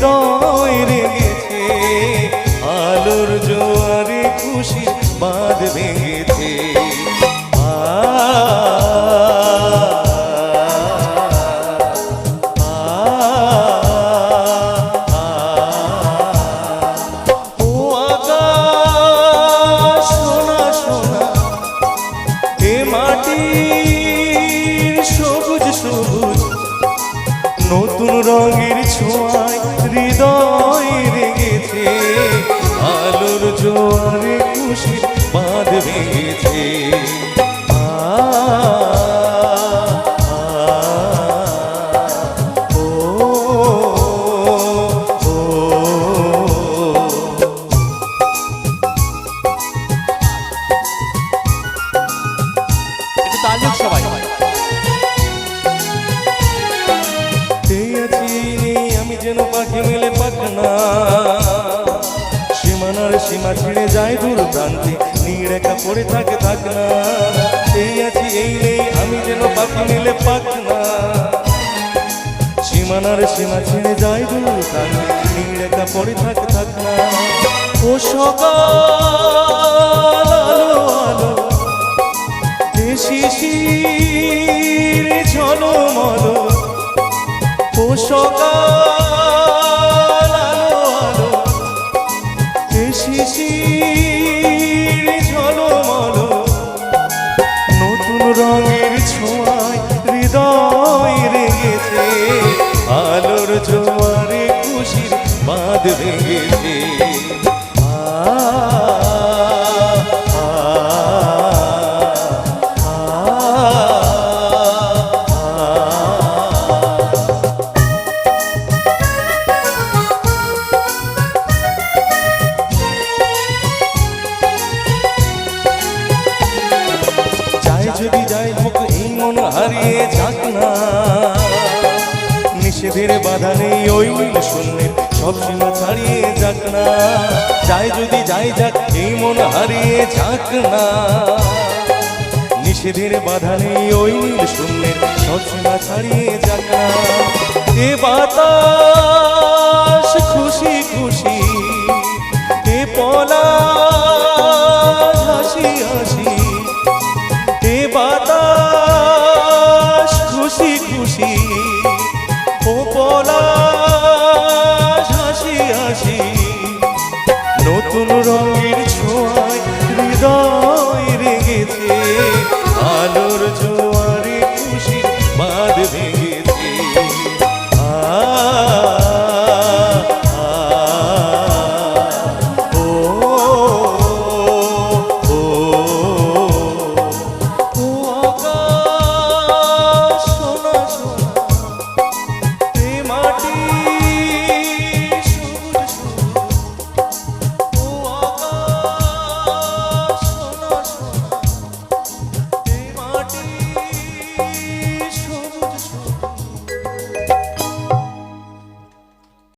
হৃদয় রেগেছে, আলোর জোয়ারে খুশির বাঁধ ভেঙেছে। ও আকাশ সোনা সোনা, এ মাটির সবুজ সবুজ, নতুন রঙের ছোঁয়ায় হৃদয় রেগেছে, আলোর জোয়ারে খুশির বাঁধ ভেঙেছে। সবাই আমি যেন পাখি মেলে পাখনা, সীমানার সীমা ছেড়ে যায় দূর প্রান্তে, নীড় একা পড়ে থাকে থাকনা। এই আছি এই নেই আমি যেন পাখি মেলে পাখনা, সীমানার সীমা ছেড়ে যায় দূর প্রান্তে, নীড় একা পড়ে থাকে থাকনা। ও সকাল আলো আলো, শিশির ঝলমল, ও সকাল আলো আলো, শিশির ঝলমল, নতুন রঙের ছোঁয়ায় হৃদয় রেগেছে, আলোর জোয়ারে খুশির বাঁধ ভেঙেছে। যদি যাই হোক এই মন হারিয়ে যাক না, নিষেধের বাধা নেই ওই নীল শূন্যের সব সীমা ছাড়িয়ে যাক না। যাই যদি যাই যাক এই মন হারিয়ে যাক না, নিষেধের বাধা নেই ওই নীল শূন্যের সব সীমা ছাড়িয়ে যাক না। এ বাতাস